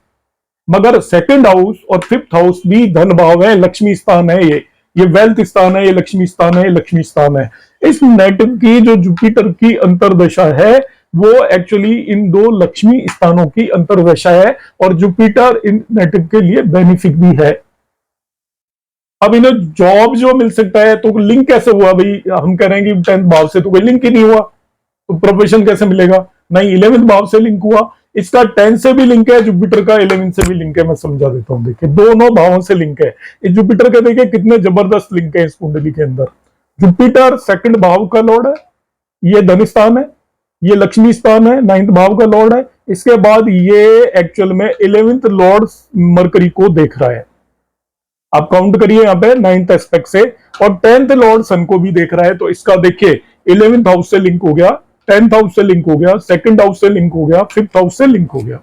मगर 2nd हाउस और 5th हाउस भी धन भाव है, लक्ष्मी स्थान है, ये वेल्थ स्थान है, ये लक्ष्मी स्थान है, लक्ष्मी स्थान है। इस नेटिव की जो जुपिटर की अंतरदशा है, वो एक्चुअली इन 2 लक्ष्मी स्थानों की अंतरदशा है, और जुपिटर इन नेटिव के लिए बेनिफिक भी है। अब इन्हें जॉब जो मिल सकता है, तो लिंक कैसे हुआ भाई, हम कह रहे हैं कि 10th भाव से तो कोई लिंक ही नहीं हुआ, तो प्रोफेशन कैसे मिलेगा, नहीं 11th भाव से लिंक हुआ। इसका 10 से भी लिंक है, जुपिटर का 11 से भी लिंक है। मैं समझा देता हूं, देखिए दोनों भावों से लिंक है। इस जुपिटर के देखिए कितने जबरदस्त लिंक है इस कुंडली के अंदर। जुपिटर सेकंड भाव का लॉर्ड है, ये धन स्थान है, ये लक्ष्मी स्थान है, 9th भाव का लॉर्ड है। इसके बाद ये एक्चुअल में 11th लॉर्ड मरकरी को देख रहा है। आप काउंट करिए यहाँ पे 9th एस्पेक्ट से, और 10th लॉर्ड सन को भी देख रहा है। तो इसका देखिए 11th हाउस से लिंक हो गया, 10th हाउस से लिंक हो गया, सेकंड हाउस से लिंक हो गया, 5th हाउस से लिंक हो गया,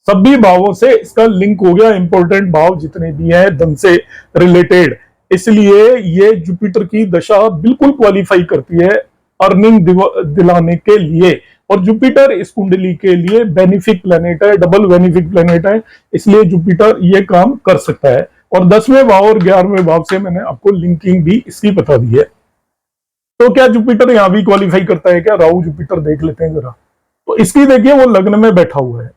सभी भावों से इसका लिंक हो गया। इंपॉर्टेंट भाव जितने भी हैं धन से रिलेटेड, इसलिए ये जुपिटर की दशा बिल्कुल क्वालिफाई करती है अर्निंग दिलाने के लिए। और जुपिटर इस कुंडली के लिए बेनिफिक प्लेनेट है, डबल बेनिफिक प्लेनेट है, इसलिए जुपिटर ये काम कर सकता है। और 10वें भाव और 11वें भाव से मैंने आपको लिंकिंग भी इसकी बता दी है। तो क्या जुपिटर यहां भी क्वालिफाई करता है क्या? राहु जुपिटर देख लेते हैं जरा। तो इसकी देखिए वो लग्न में बैठा हुआ है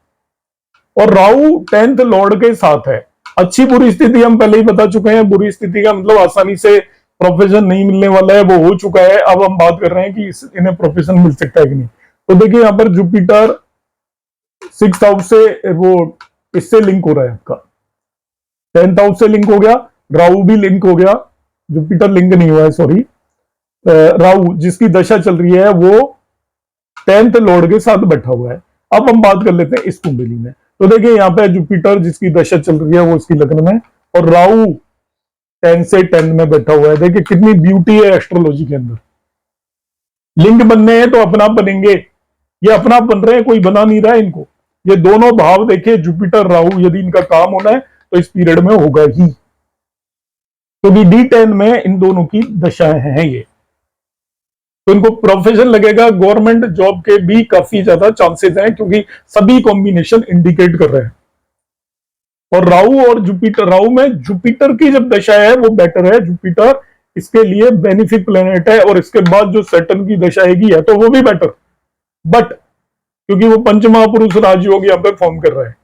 और राहु 10th लॉर्ड के साथ है। अच्छी बुरी स्थिति हम पहले ही बता चुके हैं। बुरी स्थिति का मतलब आसानी से प्रोफेशन नहीं मिलने वाला है, वो हो चुका है। अब हम बात कर रहे हैं कि इन्हें प्रोफेशन मिल सकता है कि नहीं। तो देखिए यहाँ पर जुपिटर 6th हाउस से वो इससे लिंक हो रहा है, आपका 10th हाउस से लिंक हो गया, राहु भी लिंक हो गया, जुपिटर लिंक नहीं हुआ है, सॉरी। राहु जिसकी दशा चल रही है वो 10th लॉर्ड के साथ बैठा हुआ है। अब हम बात कर लेते हैं इस कुंडली में। तो देखिए यहाँ पे जुपिटर जिसकी दशा चल रही है वो इसकी लग्न में, और राहु 10 से 10 में बैठा हुआ है। देखिए कितनी ब्यूटी है एस्ट्रोलॉजी के अंदर। लिंक बनने हैं तो अपना आप बनेंगे, ये अपना आप बन रहे हैं, कोई बना नहीं रहा है इनको। ये दोनों भाव देखिए जुपिटर राहु, यदि इनका काम होना है तो इस पीरियड में होगा ही, क्योंकि D10 में इन दोनों की दशाएं हैं ये। तो इनको प्रोफेशन लगेगा, गवर्नमेंट जॉब के भी काफी ज्यादा चांसेस हैं, क्योंकि सभी कॉम्बिनेशन इंडिकेट कर रहे हैं। और राहु और जुपिटर, राहु में जुपिटर की जब दशा है वो बेटर है, जुपिटर इसके लिए बेनिफिक प्लेनेट है। और इसके बाद जो सैटर्न की दशा आएगी है तो वो भी बेटर, बट क्योंकि वो पंचमहापुरुष राजयोग यहाँ पे फॉर्म कर रहा है।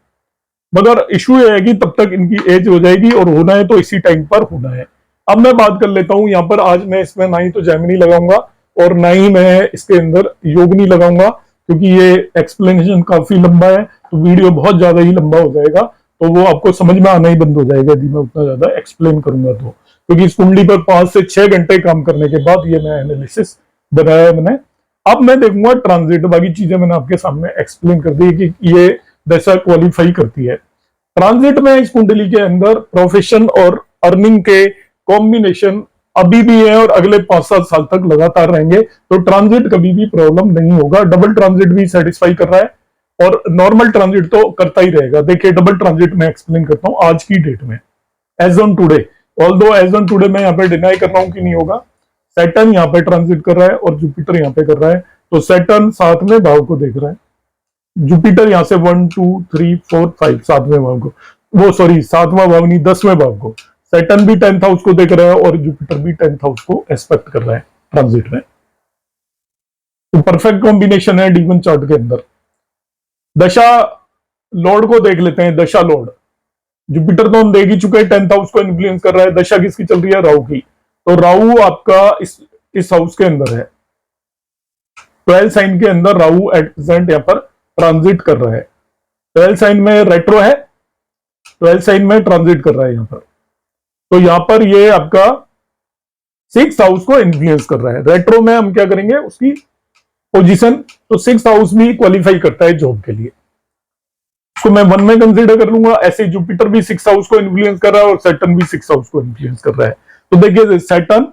मगर इशू ये है कि तब तक इनकी एज हो जाएगी, और होना है तो इसी टाइम पर होना है। अब मैं बात कर लेता हूं यहाँ पर, आज मैं इसमें ना ही तो जैमिनी लगाऊंगा और ना ही मैं इसके अंदर योगिनी लगाऊंगा, क्योंकि ये एक्सप्लेनेशन काफी लंबा है, तो वीडियो बहुत ज्यादा ही लंबा हो जाएगा, तो वो आपको समझ में आना ही बंद हो जाएगा यदि मैं उतना ज्यादा एक्सप्लेन करूंगा तो। क्योंकि इस कुंडली पर 5 से 6 घंटे काम करने के बाद ये मैं एनालिसिस बनाया है मैंने। अब मैं देखूंगा ट्रांजिट, बाकी चीजें मैंने आपके सामने एक्सप्लेन कर दी कि ये दशा क्वालिफाई करती है। ट्रांजिट में इस कुंडली के अंदर प्रोफेशन और अर्निंग के कॉम्बिनेशन अभी भी है और अगले 5-7 साल तक लगातार रहेंगे, तो ट्रांजिट कभी भी प्रॉब्लम नहीं होगा। डबल ट्रांजिट भी सेटिस्फाई कर रहा है और नॉर्मल ट्रांजिट तो करता ही रहेगा। देखिए डबल ट्रांजिट मैं एक्सप्लेन करता हूं आज की डेट में, as on today. Although as on today मैं यहाँ पे डिनाई कर रहा हूं कि नहीं होगा। सैटर्न यहाँ पे ट्रांजिट कर रहा है और जुपिटर यहाँ पे कर रहा है, तो सैटर्न 7वें भाव को देख रहा है, जुपिटर यहाँ से 1 2 3 4 5 7वें भाव को, वो सॉरी 7वां भाव नहीं 10वें भाव को। सैटर्न भी 10th हाउस को देख रहा है और जुपिटर भी 10th हाउस को एस्पेक्ट कर रहा है ट्रांजिट में। तो परफेक्ट कॉम्बिनेशन है D1 चार्ट के अंदर। दशा लॉर्ड को देख लेते हैं। दशा लॉर्ड जुपिटर तो हम देख ही चुके हैं, 10th हाउस को इन्फ्लुएंस कर रहा है। दशा किसकी चल रही है? राहु की। तो राहु आपका इस हाउस के अंदर है, 12 साइन के अंदर राहु एट प्रेजेंट यहाँ पर ट्रांजिट कर रहा है। 12 साइन में रेट्रो है, 12 साइन में ट्रांजिट कर रहा है यहाँ पर। तो यहां पर ये आपका 6th हाउस को इन्फ्लुएंस कर रहा है। रेट्रो में हम क्या करेंगे उसकी पोजीशन, तो 6th हाउस भी क्वालिफाई करता है जॉब के लिए, उसको मैं 1 में कंसीडर कर लूंगा। ऐसे जुपिटर भी 6th हाउस को इन्फ्लुएंस कर रहा है और सैटर्न भी 6th हाउस को इन्फ्लुएंस कर रहा है। तो देखिए सैटर्न,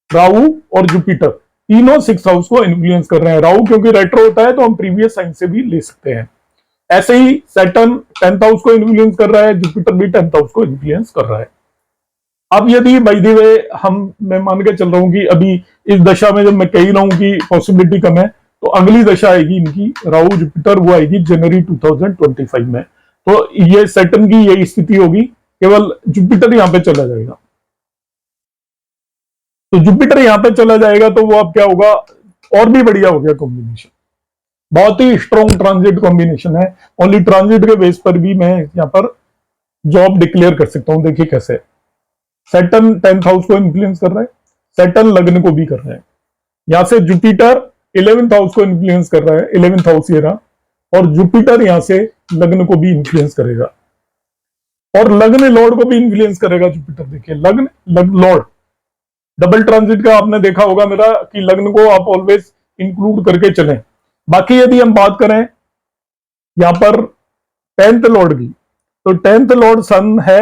राहु और जुपिटर तीनों 6th हाउस को इन्फ्लुएंस कर रहे हैं। राहु क्योंकि रेट्रो होता है तो हम प्रीवियस साइन से भी ले सकते हैं। ऐसे ही सैटर्न 10th हाउस को इन्फ्लुएंस कर रहा है, जुपिटर भी 10th हाउस को इन्फ्लुएंस कर रहा है। अब यदि बाय द वे मैं मान के चल रहा हूं कि अभी इस दशा में जब मैं कह रहा हूं कि पॉसिबिलिटी कम है, तो अगली दशा आएगी इनकी राहु जुपिटर, वो आएगी जनवरी 2025 में। तो ये सैटर्न की यही स्थिति होगी, केवल जुपिटर यहां पे चला जाएगा। तो जुपिटर यहां पे चला जाएगा तो वो अब क्या होगा, और भी बढ़िया हो गया कॉम्बिनेशन, बहुत ही स्ट्रॉन्ग ट्रांजिट कॉम्बिनेशन है। ओनली ट्रांजिट के बेस पर भी मैं यहां पर जॉब डिक्लेयर कर सकता हूं। देखिए कैसे सैटर्न 10th हाउस को इन्फ्लुएंस कर रहा है, सैटर्न लग्न को भी कर रहा है। यहां से जुपिटर 11th हाउस को इन्फ्लुएंस कर रहा है, 11th हाउस ये रहा, और जुपिटर यहां से लग्न को भी इन्फ्लुएंस करेगा और लग्न लॉर्ड को भी इन्फ्लुएंस करेगा जुपिटर। देखिए लग्न लॉर्ड डबल ट्रांजिट का आपने देखा होगा मेरा कि लग्न को आप ऑलवेज इंक्लूड करके चलें। बाकी यदि हम बात करें यहां पर 10th लॉर्ड की, तो 10th लॉर्ड सन है,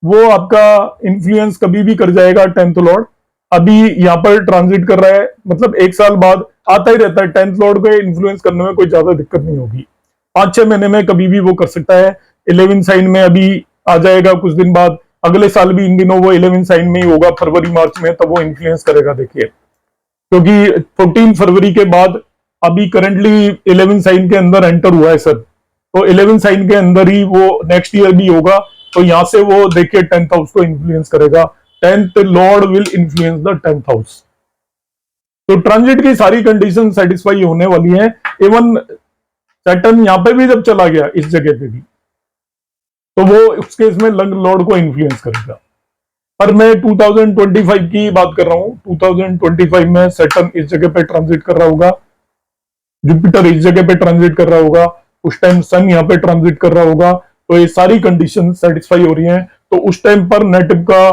वो आपका इन्फ्लुएंस कभी भी कर जाएगा। 10th लॉर्ड अभी यहां पर ट्रांजिट कर रहा है, मतलब 1 साल बाद आता ही रहता है। 10th लॉर्ड को इन्फ्लुएंस करने में कोई ज्यादा दिक्कत नहीं होगी, 5-6 महीने में कभी भी वो कर सकता है। 11 साइन में अभी आ जाएगा कुछ दिन बाद, अगले साल भी इन दिनों वो 11 साइन में ही होगा, फरवरी मार्च में, तब वो इन्फ्लुएंस करेगा। देखिए क्योंकि 14 फरवरी के बाद अभी करंटली 11 साइन के अंदर एंटर हुआ है सर, तो 11 साइन के अंदर ही वो नेक्स्ट ईयर भी होगा। तो यहां से वो देखिए 10th हाउस को इन्फ्लुएंस करेगा। 10th Lord will influence the 10th house. तो ट्रांजिट की सारी कंडीशन सेटिस्फाई होने वाली है। इवन सैटर्न यहां पे भी जब चला गया इस जगह पे भी, तो वो उस केस में लॉर्ड को इन्फ्लुएंस करेगा। पर मैं 2025 की बात कर रहा हूं। 2025 में सैटर्न इस जगह पे ट्रांजिट कर रहा होगा, जुपिटर इस जगह पे ट्रांजिट कर रहा होगा, उस टाइम सन यहाँ पे ट्रांजिट कर रहा होगा। तो ये सारी कंडीशन सेटिस्फाई हो रही हैं, तो उस टाइम पर नेटिव का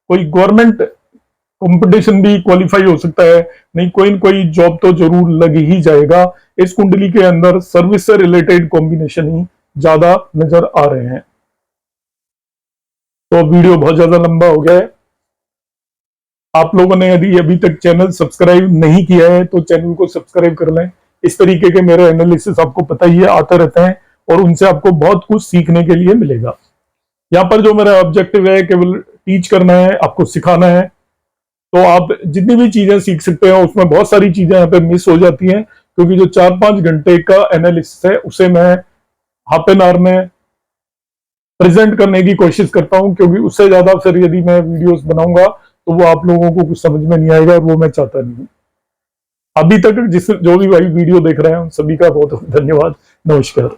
कोई गवर्नमेंट कंपटीशन भी क्वालिफाई हो सकता है, नहीं कोई न कोई जॉब तो जरूर लग ही जाएगा। इस कुंडली के अंदर सर्विस से रिलेटेड कॉम्बिनेशन ही ज्यादा नजर आ रहे हैं। तो वीडियो बहुत ज्यादा लंबा हो गया है। आप लोगों ने यदि अभी तक चैनल सब्सक्राइब नहीं किया है तो चैनल को सब्सक्राइब कर लें। इस तरीके के मेरे एनालिसिस आपको पता ही है आते रहते हैं और उनसे आपको बहुत कुछ सीखने के लिए मिलेगा। यहाँ पर जो मेरा ऑब्जेक्टिव है केवल टीच करना है, आपको सिखाना है। तो आप जितनी भी चीजें सीख सकते हैं उसमें बहुत सारी चीजें यहाँ पे मिस हो जाती हैं, क्योंकि जो 4-5 घंटे का एनालिसिस है उसे मैं हाफ एन आवर में प्रेजेंट करने की कोशिश करता हूं, क्योंकि उससे ज्यादा फिर यदि मैं वीडियोस बनाऊंगा तो वो आप लोगों को कुछ समझ में नहीं आएगा और वो मैं चाहता नहीं हूं। अभी तक जो भी भाई वीडियो देख रहे हैं उन सभी का बहुत धन्यवाद। नमस्कार।